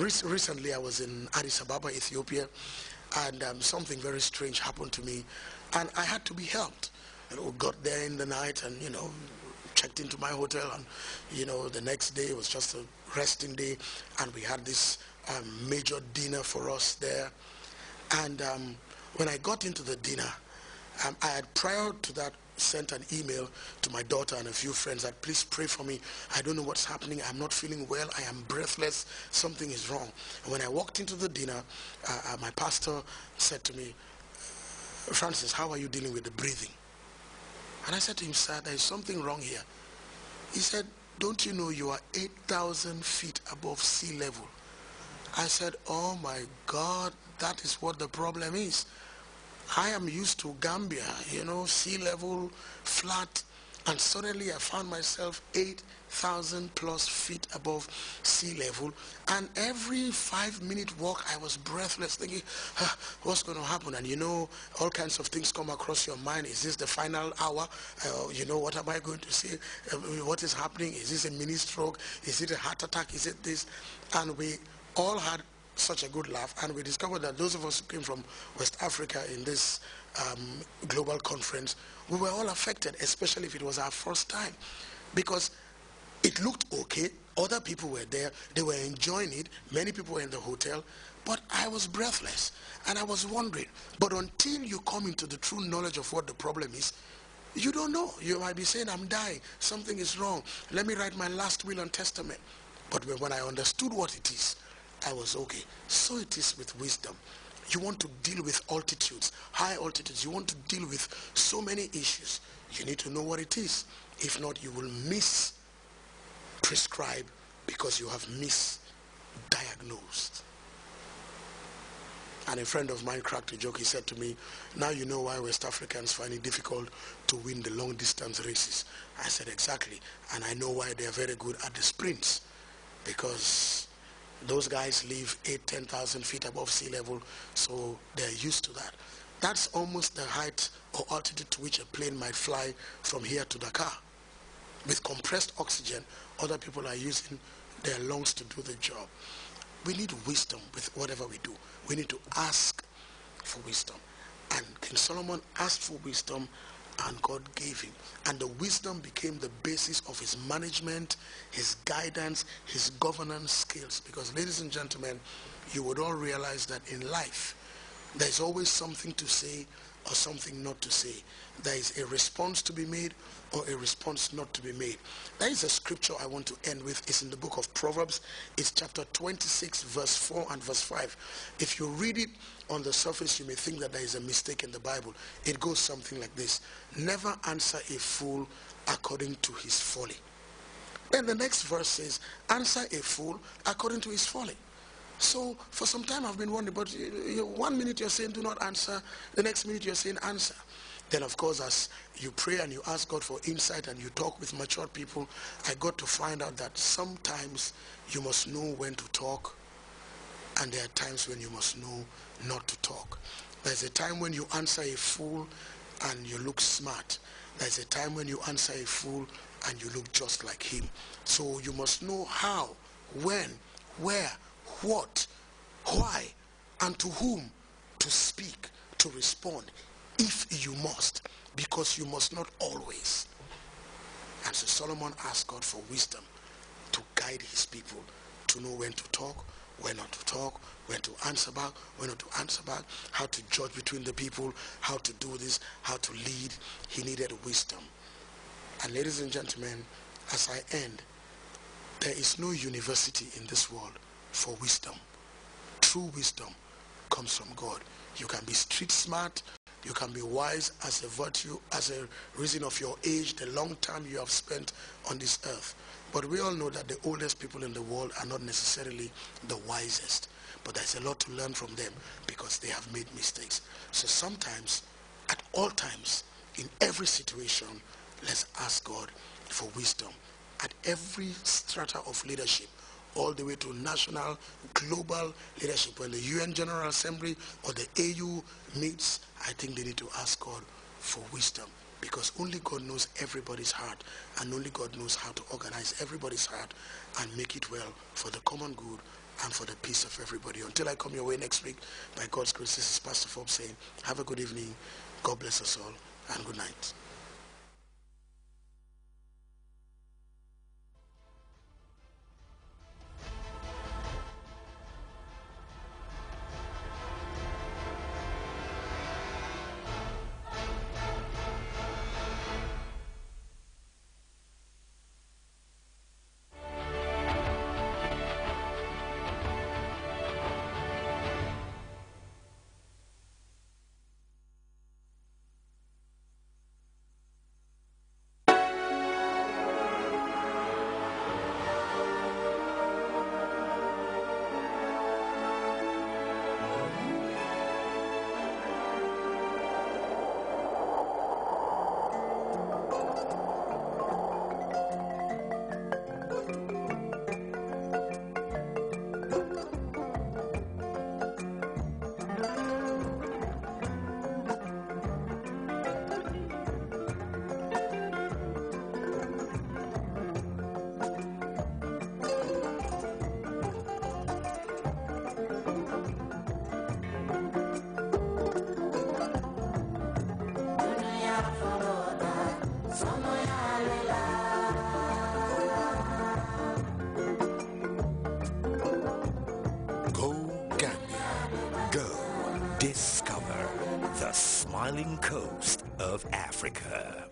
Recently, I was in Addis Ababa, Ethiopia, and something very strange happened to me, and I had to be helped. We got there in the night, and checked into my hotel, and the next day was just a resting day, and we had this major dinner for us there. And when I got into the dinner, I had prior to that sent an email to my daughter and a few friends that please pray for me. I don't know what's happening. I'm not feeling well. I am breathless. Something is wrong. And when I walked into the dinner, my pastor said to me, Francis, how are you dealing with the breathing? And I said to him, sir, there is something wrong here. He said, don't you know you are 8,000 feet above sea level? I said, oh my God, that is what the problem is. I am used to Gambia, sea level, flat, and suddenly I found myself 8,000 plus feet above sea level, and every 5-minute walk I was breathless, thinking, what's going to happen? And all kinds of things come across your mind. Is this the final hour? What am I going to say? What is happening? Is this a mini stroke? Is it a heart attack? Is it this? And we all had such a good laugh, and we discovered that those of us who came from West Africa in this global conference, we were all affected, especially if it was our first time, because it looked okay. Other people were there, they were enjoying it, many people were in the hotel, but I was breathless, and I was wondering. But until you come into the true knowledge of what the problem is, you don't know. You might be saying, I'm dying, something is wrong, let me write my last will and testament. But when I understood what it is, I was okay. So it is with wisdom. You want to deal with altitudes, high altitudes. You want to deal with so many issues. You need to know what it is. If not, you will misprescribe because you have misdiagnosed. And a friend of mine cracked a joke. He said to me, now you know why West Africans find it difficult to win the long distance races. I said, exactly. And I know why they are very good at the sprints. Because those guys live 8,000-10,000 feet above sea level, so they're used to that. That's almost the height or altitude to which a plane might fly from here to Dakar. With compressed oxygen, other people are using their lungs to do the job. We need wisdom with whatever we do. We need to ask for wisdom. And King Solomon asked for wisdom, and God gave him. And the wisdom became the basis of his management, his guidance, his governance skills. Because, ladies and gentlemen, you would all realize that in life, there's always something to say or something not to say. There is a response to be made or a response not to be made. There is a scripture I want to end with. It's in the book of Proverbs. It's chapter 26, verse 4 and verse 5. If you read it on the surface, you may think that there is a mistake in the Bible. It goes something like this: never answer a fool according to his folly. Then the next verse says, answer a fool according to his folly. So for some time I've been wondering, but 1 minute you're saying do not answer, the next minute you're saying answer. Then of course, as you pray and you ask God for insight and you talk with mature people, I got to find out that sometimes you must know when to talk, and there are times when you must know not to talk. There's a time when you answer a fool and you look smart. There's a time when you answer a fool and you look just like him. So you must know how, when, where, what, why, and to whom to speak, to respond, if you must, because you must not always. And so Solomon asked God for wisdom to guide his people, to know when to talk, when not to talk, when to answer back, when not to answer back, how to judge between the people, how to do this, how to lead. He needed wisdom. And ladies and gentlemen, as I end, there is no university in this world for wisdom. True wisdom comes from God. You can be street smart, you can be wise as a virtue, as a reason of your age, the long time you have spent on this earth. But we all know that the oldest people in the world are not necessarily the wisest. But there's a lot to learn from them because they have made mistakes. So sometimes, at all times, in every situation, let's ask God for wisdom. At every strata of leadership, all the way to national, global leadership. When the UN General Assembly or the AU meets, I think they need to ask God for wisdom, because only God knows everybody's heart, and only God knows how to organize everybody's heart and make it well for the common good and for the peace of everybody. Until I come your way next week, by God's grace, this is Pastor Forbes saying, have a good evening, God bless us all, and good night. Discover the smiling coast of Africa.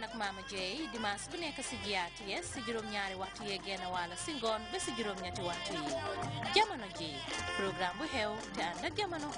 Nak Mama Jey dimanche bu nekk ci GRTS ci juróom-ñaari waxtu yee genn wàll ci ngoon ba ci juróom-ñetti waxtu yi jamono ji programme bu xew te ànd ak jamono